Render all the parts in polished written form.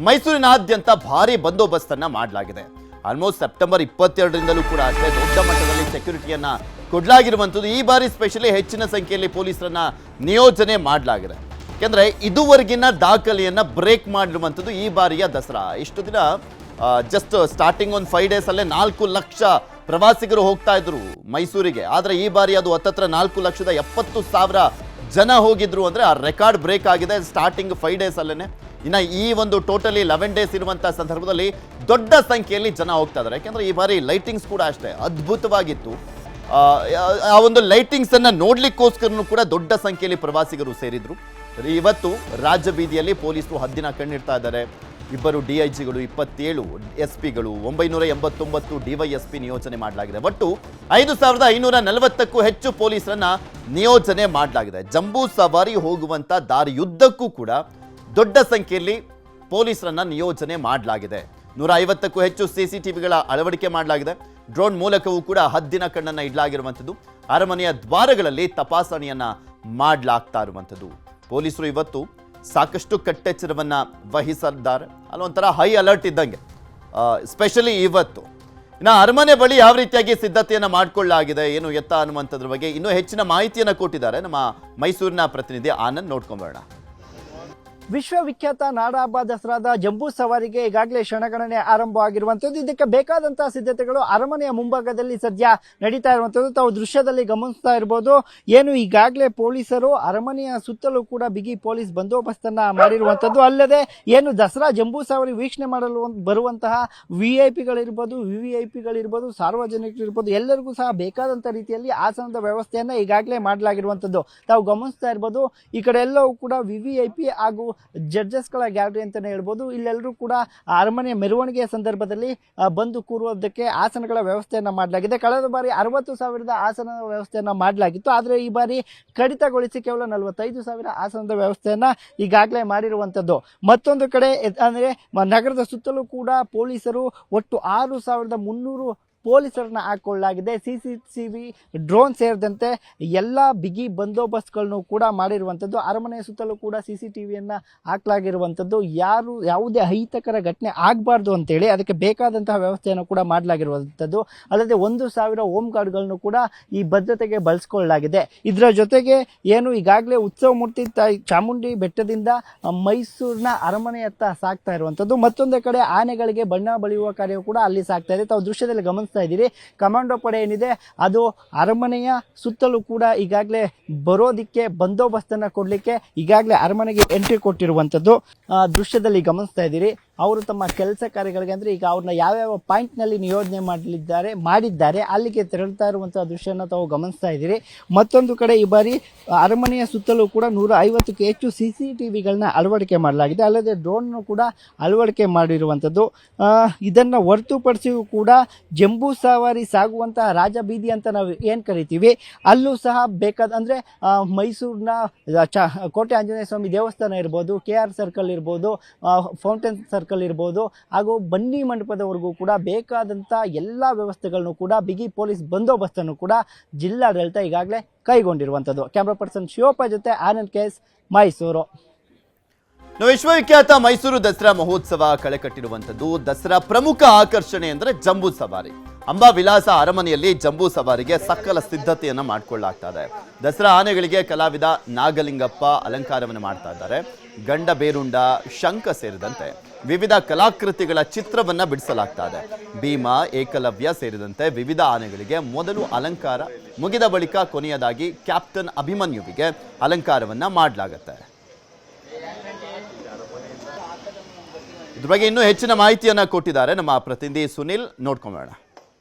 ಮೈಸೂರಿನಾದ್ಯಂತ ಭಾರಿ ಬಂದೋಬಸ್ತನ್ನ ಮಾಡಲಾಗಿದೆ. Almost September 22ರಿಂದಲೂ ಕೂಡ ಅಷ್ಟೇ ದೊಡ್ಡ ಮಟ್ಟದಲ್ಲಿ ಸೆಕ್ಯೂರಿಟಿಯನ್ನ ಕೊಡಲಾಗಿರುವಂಥದ್ದು. ಈ ಬಾರಿ ಸ್ಪೆಷಲಿ ಹೆಚ್ಚಿನ ಸಂಖ್ಯೆಯಲ್ಲಿ ಪೊಲೀಸರನ್ನ ನಿಯೋಜನೆ ಮಾಡಲಾಗಿದೆ. ಯಾಕೆಂದ್ರೆ ಇದುವರೆಗಿನ ದಾಖಲೆಯನ್ನ ಬ್ರೇಕ್ ಮಾಡಿರುವಂಥದ್ದು ಈ ಬಾರಿಯ ದಸರಾ. ಇಷ್ಟು ದಿನ ಜಸ್ಟ್ ಸ್ಟಾರ್ಟಿಂಗ್ ಒಂದು 5 ಡೇಸ್ ಅಲ್ಲೇ 4 ಲಕ್ಷ ಪ್ರವಾಸಿಗರು ಹೋಗ್ತಾ ಇದ್ರು ಮೈಸೂರಿಗೆ. ಆದರೆ ಈ ಬಾರಿ ಅದು ಹತ್ತತ್ರ 4,70,000 ಜನ ಹೋಗಿದ್ರು ಅಂದ್ರೆ ಆ ರೆಕಾರ್ಡ್ ಬ್ರೇಕ್ ಆಗಿದೆ ಸ್ಟಾರ್ಟಿಂಗ್ 5 ಡೇಸ್ ಅಲ್ಲೇನೆ. ಇನ್ನು ಈ ಒಂದು ಟೋಟಲಿ 11 ಡೇಸ್ ಇರುವಂತಹ ಸಂದರ್ಭದಲ್ಲಿ ದೊಡ್ಡ ಸಂಖ್ಯೆಯಲ್ಲಿ ಜನ ಹೋಗ್ತಾ ಇದ್ದಾರೆ. ಯಾಕೆಂದ್ರೆ ಈ ಬಾರಿ ಲೈಟಿಂಗ್ಸ್ ಕೂಡ ಅಷ್ಟೇ ಅದ್ಭುತವಾಗಿತ್ತು. ಆ ಒಂದು ಲೈಟಿಂಗ್ಸ್ ಅನ್ನ ನೋಡ್ಲಿಕ್ಕೋಸ್ಕರನೂ ಕೂಡ ದೊಡ್ಡ ಸಂಖ್ಯೆಯಲ್ಲಿ ಪ್ರವಾಸಿಗರು ಸೇರಿದ್ರು. ಇವತ್ತು ರಾಜ್ಯ ಬೀದಿಯಲ್ಲಿ ಪೊಲೀಸರು ಹದ್ದಿನ ಕಣ್ಣಿಡ್ತಾ ಇದ್ದಾರೆ. 2 DIGಗಳು, 27 SPಗಳು, 989 DYSP ನಿಯೋಜನೆ ಮಾಡಲಾಗಿದೆ. ಒಟ್ಟು 5,540ಕ್ಕೂ ಹೆಚ್ಚು ಪೊಲೀಸರನ್ನ ನಿಯೋಜನೆ ಮಾಡಲಾಗಿದೆ. ಜಂಬೂ ಸವಾರಿ ಹೋಗುವಂತ ದಾರಿಯುದ್ದಕ್ಕೂ ಕೂಡ ದೊಡ್ಡ ಸಂಖ್ಯೆಯಲ್ಲಿ ಪೊಲೀಸರನ್ನ ನಿಯೋಜನೆ ಮಾಡಲಾಗಿದೆ. 150ಕ್ಕೂ ಹೆಚ್ಚು CCTVಗಳ ಅಳವಡಿಕೆ ಮಾಡಲಾಗಿದೆ. ಡ್ರೋನ್ ಮೂಲಕವೂ ಕೂಡ ಹದ್ದಿನ ಕಣ್ಣನ್ನ ಇಡಲಾಗಿರುವಂಥದ್ದು. ಅರಮನೆಯ ದ್ವಾರಗಳಲ್ಲಿ ತಪಾಸಣೆಯನ್ನ ಮಾಡಲಾಗ್ತಾ ಇರುವಂಥದ್ದು. ಪೊಲೀಸರು ಇವತ್ತು ಸಾಕಷ್ಟು ಕಟ್ಟೆಚ್ಚರವನ್ನ ವಹಿಸಿದ್ದಾರೆ. ಅಲ್ಲೊಂಥರ ಹೈ ಅಲರ್ಟ್ ಇದ್ದಂಗೆ ಸ್ಪೆಷಲಿ ಇವತ್ತು. ಇನ್ನು ಅರಮನೆ ಬಳಿ ಯಾವ ರೀತಿಯಾಗಿ ಸಿದ್ಧತೆಯನ್ನು ಮಾಡಿಕೊಳ್ಳಲಾಗಿದೆ ಏನು ಎತ್ತ ಅನ್ನುವಂಥದ್ರ ಬಗ್ಗೆ ಇನ್ನೂ ಹೆಚ್ಚಿನ ಮಾಹಿತಿಯನ್ನು ಕೊಟ್ಟಿದ್ದಾರೆ ನಮ್ಮ ಮೈಸೂರಿನ ಪ್ರತಿನಿಧಿ ಆನಂದ್. ನೋಡ್ಕೊಂಬರೋಣ. ವಿಶ್ವವಿಖ್ಯಾತ ನಾಡಹಬ್ಬ ದಸರಾದ ಜಂಬೂ ಸವಾರಿಗೆ ಈಗಾಗಲೇ ಕ್ಷಣಗಣನೆ ಆರಂಭವಾಗಿರುವಂಥದ್ದು. ಇದಕ್ಕೆ ಬೇಕಾದಂತಹ ಸಿದ್ಧತೆಗಳು ಅರಮನೆಯ ಮುಂಭಾಗದಲ್ಲಿ ಸದ್ಯ ನಡೀತಾ ಇರುವಂಥದ್ದು ತಾವು ದೃಶ್ಯದಲ್ಲಿ ಗಮನಿಸ್ತಾ ಇರಬಹುದು. ಏನು ಈಗಾಗಲೇ ಪೊಲೀಸರು ಅರಮನೆಯ ಸುತ್ತಲೂ ಕೂಡ ಬಿಗಿ ಪೊಲೀಸ್ ಬಂದೋಬಸ್ತನ್ನ ಮಾಡಿರುವಂಥದ್ದು. ಅಲ್ಲದೆ ಏನು ದಸರಾ ಜಂಬೂ ಸವಾರಿ ವೀಕ್ಷಣೆ ಮಾಡಲು ಬರುವಂತಹ VIPಗಳಿರ್ಬೋದು, VVIPಗಳಿರ್ಬೋದು, ಸಾರ್ವಜನಿಕರಿರ್ಬೋದು, ಎಲ್ಲರಿಗೂ ಸಹ ಬೇಕಾದಂಥ ರೀತಿಯಲ್ಲಿ ಆಸನದ ವ್ಯವಸ್ಥೆಯನ್ನ ಈಗಾಗಲೇ ಮಾಡಲಾಗಿರುವಂಥದ್ದು ತಾವು ಗಮನಿಸ್ತಾ ಇರ್ಬೋದು. ಈ ಕಡೆ ಎಲ್ಲವೂ ಕೂಡ VVIP ಹಾಗೂ ಜಡ್ಜಸ್ಗಳ ಗ್ಯಾಲರಿ ಅಂತಾನೆ ಹೇಳ್ಬೋದು. ಇಲ್ಲೆಲ್ಲರೂ ಕೂಡ ಅರಮನೆಯ ಮೆರವಣಿಗೆಯ ಸಂದರ್ಭದಲ್ಲಿ ಬಂದು ಕೂರುವುದಕ್ಕೆ ಆಸನಗಳ ವ್ಯವಸ್ಥೆಯನ್ನ ಮಾಡಲಾಗಿದೆ. ಕಳೆದ ಬಾರಿ 60,000 ಆಸನದ ವ್ಯವಸ್ಥೆಯನ್ನ ಮಾಡಲಾಗಿತ್ತು. ಆದರೆ ಈ ಬಾರಿ ಕಡಿತಗೊಳಿಸಿ ಕೇವಲ 45,000 ಆಸನದ ವ್ಯವಸ್ಥೆಯನ್ನ ಈಗಾಗಲೇ ಮಾಡಿರುವಂಥದ್ದು. ಮತ್ತೊಂದು ಕಡೆ ಅಂದ್ರೆ ನಗರದ ಸುತ್ತಲೂ ಕೂಡ ಪೊಲೀಸರು ಒಟ್ಟು 6,300 ಪೊಲೀಸರನ್ನ ಹಾಕೊಳ್ಳಲಾಗಿದೆ. CCTV ಡ್ರೋನ್ ಸೇರಿದಂತೆ ಎಲ್ಲ ಬಿಗಿ ಬಂದೋಬಸ್ತ್ಗಳನ್ನು ಕೂಡ ಮಾಡಿರುವಂಥದ್ದು. ಅರಮನೆಯ ಸುತ್ತಲೂ ಕೂಡ CCTVಯನ್ನ ಹಾಕಲಾಗಿರುವಂಥದ್ದು. ಯಾವುದೇ ಅಹಿತಕರ ಘಟನೆ ಆಗಬಾರ್ದು ಅಂತೇಳಿ ಅದಕ್ಕೆ ಬೇಕಾದಂತಹ ವ್ಯವಸ್ಥೆಯನ್ನು ಕೂಡ ಮಾಡಲಾಗಿರುವಂಥದ್ದು. ಅಲ್ಲದೆ 1,000 ಹೋಮ್ ಗಾರ್ಡ್ಗಳನ್ನು ಕೂಡ ಈ ಭದ್ರತೆಗೆ ಬಳಸಿಕೊಳ್ಳಲಾಗಿದೆ. ಇದರ ಜೊತೆಗೆ ಏನು ಈಗಾಗಲೇ ಉತ್ಸವ ಮೂರ್ತಿ ಚಾಮುಂಡಿ ಬೆಟ್ಟದಿಂದ ಮೈಸೂರಿನ ಅರಮನೆಯತ್ತ ಸಾಗ್ತಾ ಇರುವಂಥದ್ದು. ಮತ್ತೊಂದು ಕಡೆ ಆನೆಗಳಿಗೆ ಬಣ್ಣ ಬಳಿಯುವ ಕಾರ್ಯ ಕೂಡ ಅಲ್ಲಿ ಸಾಗ್ತಾ ಇದೆ. ತಾವು ದೃಶ್ಯದಲ್ಲಿ ಗಮನಿಸ್ತಾ ಇದ್ದೀರಿ. ಕಮಾಂಡೋ ಪಡೆ ಏನಿದೆ ಅದು ಅರಮನೆಯ ಸುತ್ತಲೂ ಕೂಡ ಈಗಾಗಲೇ ಬರೋದಿಕ್ಕೆ ಬಂದೋಬಸ್ತನ್ನ ಕೊಡ್ಲಿಕ್ಕೆ ಈಗಾಗಲೇ ಅರಮನೆಗೆ ಎಂಟ್ರಿ ಕೊಟ್ಟಿರುವಂಥದ್ದು ದೃಶ್ಯದಲ್ಲಿ ಗಮನಿಸ್ತಾ ಇದ್ದೀರಿ. ಅವರು ತಮ್ಮ ಕೆಲಸ ಕಾರ್ಯಗಳಿಗೆ ಅಂದ್ರೆ ಈಗ ಅವ್ರನ್ನ ಯಾವ್ಯಾವ ಪಾಯಿಂಟ್ ನಲ್ಲಿ ನಿಯೋಜನೆ ಮಾಡಿದ್ದಾರೆ ಅಲ್ಲಿಗೆ ತೆರಳುತ್ತಾ ಇರುವಂತಹ ದೃಶ್ಯನ ತಾವು ಗಮನಿಸ್ತಾ ಇದ್ದೀರಿ. ಮತ್ತೊಂದು ಕಡೆ ಈ ಬಾರಿ ಅರಮನೆಯ ಸುತ್ತಲೂ ಕೂಡ 150ಕ್ಕೂ ಹೆಚ್ಚು CCTVಗಳನ್ನ ಅಳವಡಿಕೆ ಮಾಡಲಾಗಿದೆ. ಅಲ್ಲದೆ ಡ್ರೋನ್ ಕೂಡ ಅಳವಡಿಕೆ ಮಾಡಿರುವಂಥದ್ದು. ಇದನ್ನ ಹೊರತುಪಡಿಸಿಯೂ ಕೂಡ ಜಂಬೂ ಸವಾರಿ ಸಾಗುವಂತಹ ರಾಜ ಬೀದಿ ಅಂತ ನಾವು ಏನ್ ಕರಿತೀವಿ ಅಲ್ಲೂ ಸಹ ಬೇಕಾದಂದ್ರೆ ಮೈಸೂರಿನ ಕೋಟೆ ಆಂಜನೇಯ ಸ್ವಾಮಿ ದೇವಸ್ಥಾನ ಇರ್ಬೋದು, KR ಸರ್ಕಲ್ ಇರ್ಬೋದು, ಫೌಂಟೇನ್ ಸರ್ಕಲ್ ಇರ್ಬೋದು ಹಾಗೂ ಬನ್ನಿ ಮಂಟಪದವರೆಗೂ ಕೂಡ ಬೇಕಾದಂತ ಎಲ್ಲಾ ವ್ಯವಸ್ಥೆಗಳನ್ನು ಕೂಡ ಬಿಗಿ ಪೊಲೀಸ್ ಬಂದೋಬಸ್ತನ್ನು ಕೂಡ ಜಿಲ್ಲಾಡಳಿತ ಈಗಾಗಲೇ ಕೈಗೊಂಡಿರುವಂತದ್ದು. ಕ್ಯಾಮರಾ ಪರ್ಸನ್ ಶಿವಪ್ಪ ಜೊತೆ ಆನಂದ್ KS, ಮೈಸೂರು. ವಿಶ್ವವಿಖ್ಯಾತ ಮೈಸೂರು ದಸರಾ ಮಹೋತ್ಸವ ಕಳೆಕಟ್ಟಿರುವಂಥದ್ದು. ದಸರಾ ಪ್ರಮುಖ ಆಕರ್ಷಣೆ ಅಂದರೆ ಜಂಬೂ ಸವಾರಿ. ಅಂಬಾವಿಲಾಸ ಅರಮನೆಯಲ್ಲಿ ಜಂಬೂ ಸವಾರಿಗೆ ಸಕಲ ಸಿದ್ಧತೆಯನ್ನು ಮಾಡಿಕೊಳ್ಳಲಾಗ್ತಾ ಇದೆ. ದಸರಾ ಆನೆಗಳಿಗೆ ಕಲಾವಿದ ನಾಗಲಿಂಗಪ್ಪ ಅಲಂಕಾರವನ್ನು ಮಾಡ್ತಾ ಇದ್ದಾರೆ. ಗಂಡ ಬೇರುಂಡ, ಶಂಖ ಸೇರಿದಂತೆ ವಿವಿಧ ಕಲಾಕೃತಿಗಳ ಚಿತ್ರವನ್ನ ಬಿಡಿಸಲಾಗ್ತಾ ಇದೆ. ಭೀಮ, ಏಕಲವ್ಯ ಸೇರಿದಂತೆ ವಿವಿಧ ಆನೆಗಳಿಗೆ ಮೊದಲು ಅಲಂಕಾರ, ಮುಗಿದ ಬಳಿಕ ಕೊನೆಯದಾಗಿ ಕ್ಯಾಪ್ಟನ್ ಅಭಿಮನ್ಯುವಿಗೆ ಅಲಂಕಾರವನ್ನ ಮಾಡಲಾಗುತ್ತೆ. ಇದ್ರ ಬಗ್ಗೆ ಇನ್ನೂ ಹೆಚ್ಚಿನ ಮಾಹಿತಿಯನ್ನ ಕೊಟ್ಟಿದ್ದಾರೆ ನಮ್ಮ ಪ್ರತಿನಿಧಿ ಸುನಿಲ್. ನೋಡ್ಕೊಂಬೋಣ.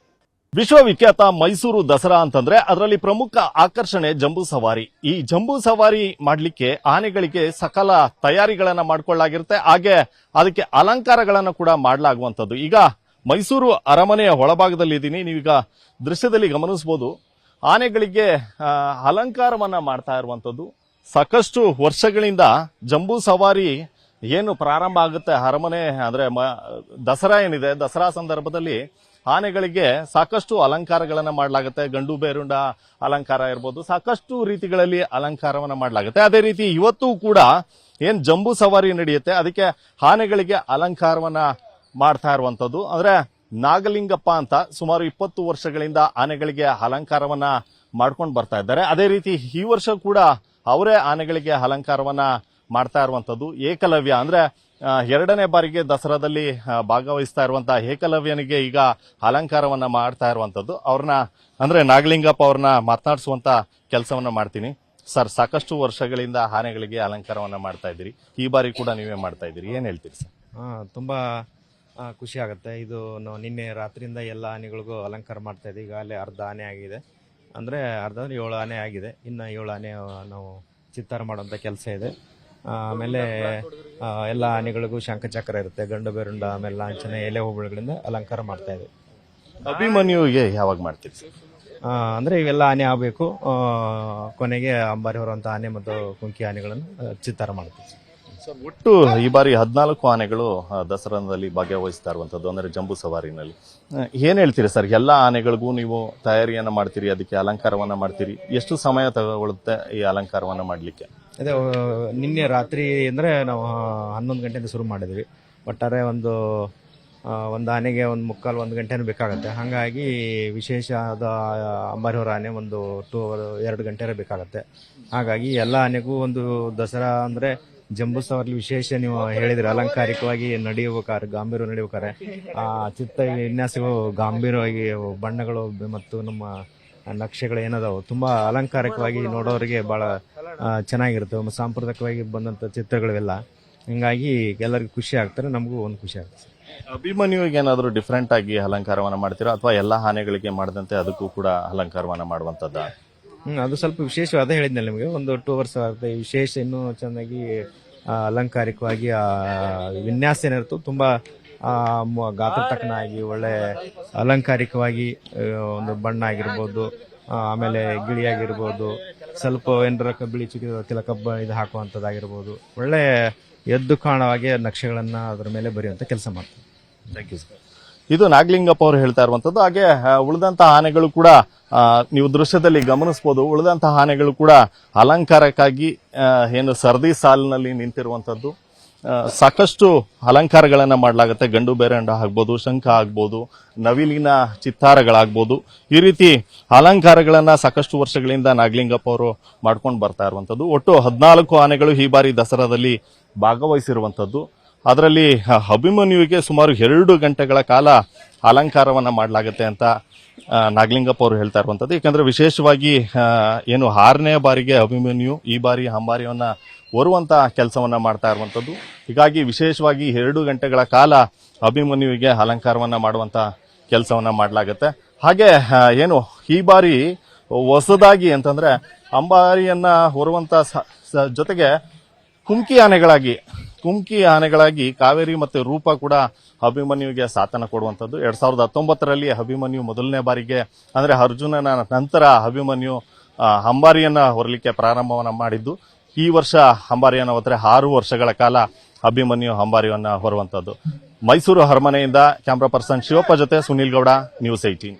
ವಿಶ್ವವಿಖ್ಯಾತ ಮೈಸೂರು ದಸರಾ ಅಂತಂದ್ರೆ ಅದರಲ್ಲಿ ಪ್ರಮುಖ ಆಕರ್ಷಣೆ ಜಂಬೂ ಸವಾರಿ. ಈ ಜಂಬೂ ಸವಾರಿ ಮಾಡ್ಲಿಕ್ಕೆ ಆನೆಗಳಿಗೆ ಸಕಲ ತಯಾರಿಗಳನ್ನ ಮಾಡ್ಕೊಳ್ಳಾಗಿರುತ್ತೆ. ಹಾಗೆ ಅದಕ್ಕೆ ಅಲಂಕಾರಗಳನ್ನ ಕೂಡ ಮಾಡಲಾಗುವಂಥದ್ದು. ಈಗ ಮೈಸೂರು ಅರಮನೆಯ ಒಳಭಾಗದಲ್ಲಿ ಇದ್ದೀನಿ. ನೀವೀಗ ದೃಶ್ಯದಲ್ಲಿ ಗಮನಿಸಬಹುದು. ಆನೆಗಳಿಗೆ ಅಲಂಕಾರವನ್ನ ಮಾಡ್ತಾ ಇರುವಂಥದ್ದು. ಸಾಕಷ್ಟು ವರ್ಷಗಳಿಂದ ಜಂಬೂ ಸವಾರಿ ಏನು ಪ್ರಾರಂಭ ಆಗುತ್ತೆ ಅರಮನೆ ಅಂದ್ರೆ ದಸರಾ ಏನಿದೆ, ದಸರಾ ಸಂದರ್ಭದಲ್ಲಿ ಆನೆಗಳಿಗೆ ಸಾಕಷ್ಟು ಅಲಂಕಾರಗಳನ್ನ ಮಾಡಲಾಗುತ್ತೆ. ಗಂಡು ಬೇರುಂಡ ಅಲಂಕಾರ ಇರ್ಬೋದು, ಸಾಕಷ್ಟು ರೀತಿಗಳಲ್ಲಿ ಅಲಂಕಾರವನ್ನ ಮಾಡಲಾಗುತ್ತೆ. ಅದೇ ರೀತಿ ಇವತ್ತು ಕೂಡ ಏನ್ ಜಂಬೂ ಸವಾರಿ ನಡೆಯುತ್ತೆ ಅದಕ್ಕೆ ಆನೆಗಳಿಗೆ ಅಲಂಕಾರವನ್ನ ಮಾಡ್ತಾ ಇರುವಂತದ್ದು. ಅಂದ್ರೆ ನಾಗಲಿಂಗಪ್ಪ ಅಂತ ಸುಮಾರು 20 ವರ್ಷಗಳಿಂದ ಆನೆಗಳಿಗೆ ಅಲಂಕಾರವನ್ನ ಮಾಡ್ಕೊಂಡು ಬರ್ತಾ ಇದ್ದಾರೆ. ಅದೇ ರೀತಿ ಈ ವರ್ಷ ಕೂಡ ಅವರೇ ಆನೆಗಳಿಗೆ ಅಲಂಕಾರವನ್ನ ಮಾಡ್ತಾ ಇರುವಂತದ್ದು. ಏಕಲವ್ಯ ಅಂದ್ರೆ 2ನೇ ಬಾರಿಗೆ ದಸರಾದಲ್ಲಿ ಭಾಗವಹಿಸ್ತಾ ಇರುವಂತಹ ಏಕಲವ್ಯನಿಗೆ ಈಗ ಅಲಂಕಾರವನ್ನ ಮಾಡ್ತಾ ಇರುವಂತದ್ದು. ಅವ್ರನ್ನ ಅಂದ್ರೆ ನಾಗಲಿಂಗಪ್ಪ ಅವ್ರನ್ನ ಮಾತನಾಡಿಸುವಂತ ಕೆಲಸವನ್ನ ಮಾಡ್ತೀನಿ. ಸರ್, ಸಾಕಷ್ಟು ವರ್ಷಗಳಿಂದ ಆನೆಗಳಿಗೆ ಅಲಂಕಾರವನ್ನ ಮಾಡ್ತಾ ಇದ್ದೀರಿ, ಈ ಬಾರಿ ಕೂಡ ನೀವೇ ಮಾಡ್ತಾ ಇದ್ದೀರಿ, ಏನ್ ಹೇಳ್ತೀರಿ ಸರ್? ತುಂಬಾ ಖುಷಿ ಆಗುತ್ತೆ. ಇದು ನಾವು ನಿನ್ನೆ ರಾತ್ರಿಯಿಂದ ಎಲ್ಲ ಆನೆಗಳಿಗೂ ಅಲಂಕಾರ ಮಾಡ್ತಾ ಇದ್ದೀವಿ. ಈಗಾಗಲೇ ಅರ್ಧ ಆನೆ ಆಗಿದೆ, ಅಂದರೆ ಅರ್ಧ 7 ಆನೆ ಆಗಿದೆ. ಇನ್ನು 7 ಆನೆ ನಾವು ಚಿತ್ತಾರ ಮಾಡುವಂಥ ಕೆಲಸ ಇದೆ. ಆಮೇಲೆ ಎಲ್ಲ ಆನೆಗಳಿಗೂ ಶಂಖಚಕ್ರ ಇರುತ್ತೆ, ಗಂಡು ಬೇರುಂಡ, ಆಮೇಲೆ ಲಾಂಛನ, ಎಲೆ ಹೂವುಗಳಿಂದ ಅಲಂಕಾರ ಮಾಡ್ತಾ ಇದ್ದೀವಿ. ಅಭಿಮನ್ಯುವಿಗೆ ಯಾವಾಗ ಮಾಡ್ತೀರಿ ಸರ್? ಅಂದರೆ ಇವೆಲ್ಲ ಆನೆ ಆಗಬೇಕು. ಕೊನೆಗೆ ಅಂಬಾರಿ ಹೊರುವಂಥ ಆನೆ ಮತ್ತು ಕುಂಕಿ ಆನೆಗಳನ್ನು ಚಿತ್ತಾರ ಮಾಡ್ತೀವಿ. ಒಟ್ಟು ಈ ಬಾರಿ 14 ಆನೆಗಳು ದಸರಾದಲ್ಲಿ ಭಾಗವಹಿಸ್ತಾ ಇರುವಂತದ್ದು, ಅಂದ್ರೆ ಜಂಬೂ ಸವಾರಿನಲ್ಲಿ. ಏನ್ ಹೇಳ್ತೀರಿ ಸರ್? ಎಲ್ಲಾ ಆನೆಗಳಿಗೂ ನೀವು ತಯಾರಿಯನ್ನ ಮಾಡ್ತೀರಿ, ಅದಕ್ಕೆ ಅಲಂಕಾರವನ್ನ ಮಾಡ್ತೀರಿ, ಎಷ್ಟು ಸಮಯ ತಗೊಳ್ಳುತ್ತೆ ಈ ಅಲಂಕಾರವನ್ನ ಮಾಡ್ಲಿಕ್ಕೆ? ಅದೇ ನಿನ್ನೆ ರಾತ್ರಿ ಅಂದರೆ ನಾವು 11 ಗಂಟೆಯಿಂದ ಶುರು ಮಾಡಿದ್ವಿ. ಒಟ್ಟಾರೆ ಒಂದು ಆನೆಗೆ 1 ಗಂಟೆನೂ ಬೇಕಾಗುತ್ತೆ. ಹಾಗಾಗಿ ವಿಶೇಷವಾದ ಅಂಬಾರಿ ಹೊರ ಆನೆ 2 ಗಂಟೆ ಬೇಕಾಗುತ್ತೆ. ಹಾಗಾಗಿ ಎಲ್ಲ ಆನೆಗೂ ಒಂದು ದಸರಾ ಅಂದರೆ ಜಂಬೂ ಸವಾರಿ ವಿಶೇಷ ನೀವು ಹೇಳಿದ್ರೆ ಅಲಂಕಾರಿಕವಾಗಿ ಗಾಂಭೀರ್ಯ ನಡೆಯಬೇಕಾರೆ ಆ ಚಿತ್ತ ವಿನ್ಯಾಸಗಳು ಗಾಂಭೀರ್ಯವಾಗಿ ಬಣ್ಣಗಳು ಮತ್ತು ನಮ್ಮ ನಕ್ಷೆಗಳು ಏನದಾವು ತುಂಬಾ ಅಲಂಕಾರಿಕವಾಗಿ ನೋಡೋರಿಗೆ ಬಹಳ ಚೆನ್ನಾಗಿರುತ್ತೆ. ಸಾಂಪ್ರದಾಯಿಕವಾಗಿ ಬಂದಂತ ಚಿತ್ರಗಳಿವೆಲ್ಲ, ಹಿಂಗಾಗಿ ಎಲ್ಲರಿಗೂ ಖುಷಿ ಆಗ್ತಾರೆ, ನಮಗೂ ಒಂದು ಖುಷಿ ಆಗುತ್ತೆ. ಅಭಿಮನ್ಯುವಿಗೆ ಏನಾದ್ರು ಡಿಫ್ರೆಂಟ್ ಆಗಿ ಅಲಂಕಾರವನ್ನ ಮಾಡ್ತೀರಾ, ಅಥವಾ ಎಲ್ಲಾ ಆನೆಗಳಿಗೆ ಮಾಡದಂತೆ ಅದಕ್ಕೂ ಕೂಡ ಅಲಂಕಾರವನ್ನ ಮಾಡುವಂತದ್ದ? ಅದು ಸ್ವಲ್ಪ ವಿಶೇಷವಾದ ಹೇಳಿದ್ನಲ್ಲ ನಿಮಗೆ, ಒಂದು 2 ವರ್ಷ ಆಗುತ್ತೆ. ವಿಶೇಷ ಇನ್ನೂ ಚೆನ್ನಾಗಿ ಅಲಂಕಾರಿಕವಾಗಿ ವಿನ್ಯಾಸ ಏನಿರುತ್ತೋ ತುಂಬಾ ಗಾತ್ರ ತಕ್ಕನಾಗಿ ಒಳ್ಳೆ ಅಲಂಕಾರಿಕವಾಗಿ ಒಂದು ಬಣ್ಣ ಆಗಿರ್ಬೋದು, ಆಮೇಲೆ ಗಿಳಿ ಆಗಿರ್ಬೋದು, ಸ್ವಲ್ಪ ಏನಾರ ಬಿಳಿ ಚುಕ್ಕಿ ತಿಲಕಬ್ಬ ಇದು ಹಾಕುವಂಥದ್ದಾಗಿರ್ಬೋದು, ಒಳ್ಳೆ ಎದ್ದು ಕಾಣುವಾಗೆ ನಕ್ಷೆಗಳನ್ನ ಅದರ ಮೇಲೆ ಬರೆಯುವಂತ ಕೆಲಸ ಮಾಡ್ತೀವಿ. Thank you sir. ಇದು ನಾಗಲಿಂಗಪ್ಪ ಅವರು ಹೇಳ್ತಾ ಇರುವಂತದ್ದು. ಹಾಗೆ ಉಳಿದಂತಹ ಆನೆಗಳು ಕೂಡ ನೀವು ದೃಶ್ಯದಲ್ಲಿ ಗಮನಿಸಬಹುದು, ಉಳಿದಂತಹ ಆನೆಗಳು ಕೂಡ ಅಲಂಕಾರಕ್ಕಾಗಿ ಏನು ಸರದಿ ಸಾಲಿನಲ್ಲಿ ನಿಂತಿರುವಂತದ್ದು. ಸಾಕಷ್ಟು ಅಲಂಕಾರಗಳನ್ನ ಮಾಡಲಾಗುತ್ತೆ. ಗಂಡು ಬೇರಂಡ ಆಗ್ಬೋದು, ಶಂಖ ಆಗ್ಬೋದು, ನವಿಲಿನ ಚಿತ್ತಾರಗಳಾಗ್ಬೋದು, ಈ ರೀತಿ ಅಲಂಕಾರಗಳನ್ನ ಸಾಕಷ್ಟು ವರ್ಷಗಳಿಂದ ನಾಗಲಿಂಗಪ್ಪ ಅವರು ಮಾಡ್ಕೊಂಡು ಬರ್ತಾ ಇರುವಂತದ್ದು. ಒಟ್ಟು 14 ಆನೆಗಳು ಈ ಬಾರಿ ದಸರಾದಲ್ಲಿ ಭಾಗವಹಿಸಿರುವಂತದ್ದು. ಅದರಲ್ಲಿ ಅಭಿಮನ್ಯುವಿಗೆ ಸುಮಾರು 2 ಗಂಟೆಗಳ ಕಾಲ ಅಲಂಕಾರವನ್ನ ಮಾಡಲಾಗುತ್ತೆ ಅಂತ ನಾಗಲಿಂಗಪ್ಪ ಅವರು ಹೇಳ್ತಾ ಇರುವಂತದ್ದು. ಯಾಕಂದ್ರೆ ವಿಶೇಷವಾಗಿ ಏನು 6ನೇ ಬಾರಿಗೆ ಅಭಿಮನ್ಯು ಈ ಬಾರಿ ಅಂಬಾರಿಯನ್ನ ಹೊರುವಂತ ಕೆಲಸವನ್ನ ಮಾಡ್ತಾ ಇರುವಂತದ್ದು. ಹೀಗಾಗಿ ವಿಶೇಷವಾಗಿ 2 ಗಂಟೆಗಳ ಕಾಲ ಅಭಿಮನ್ಯುವಿಗೆ ಅಲಂಕಾರವನ್ನ ಮಾಡುವಂತ ಕೆಲಸವನ್ನ ಮಾಡಲಾಗುತ್ತೆ. ಹಾಗೆ ಏನು ಈ ಬಾರಿ ಹೊಸದಾಗಿ ಅಂತಂದ್ರೆ ಅಂಬಾರಿಯನ್ನ ಹೊರುವಂತ ಜೊತೆಗೆ ಕುಮ್ಕಿ ಆನೆಗಳಾಗಿ ಕಾವೇರಿ ಮತ್ತೆ ರೂಪ ಕೂಡ ಅಭಿಮನ್ಯುವಿಗೆ ಸಾಥನ ಕೊಡುವಂತದ್ದು. 2019ರಲ್ಲಿ ಅಭಿಮನ್ಯು ಮೊದಲನೇ ಬಾರಿಗೆ ಅಂದ್ರೆ ಅರ್ಜುನನ ನಂತರ ಅಭಿಮನ್ಯು ಅಂಬಾರಿಯನ್ನ ಹೊರಲಿಕ್ಕೆ ಪ್ರಾರಂಭವನ್ನ ಮಾಡಿದ್ದು. ಈ ವರ್ಷ ಅಂಬಾರಿಯನ್ನ ಹೊತ್ತರೆ 6 ವರ್ಷಗಳ ಕಾಲ ಅಭಿಮನ್ಯು ಅಂಬಾರಿಯನ್ನ ಹೊರುವಂತದ್ದು. ಮೈಸೂರು ಅರಮನೆಯಿಂದ ಕ್ಯಾಮ್ರಾ ಪರ್ಸನ್ ಶಿವಪ್ಪ ಜೊತೆ ಸುನೀಲ್ ಗೌಡ, ನ್ಯೂಸ್ 18.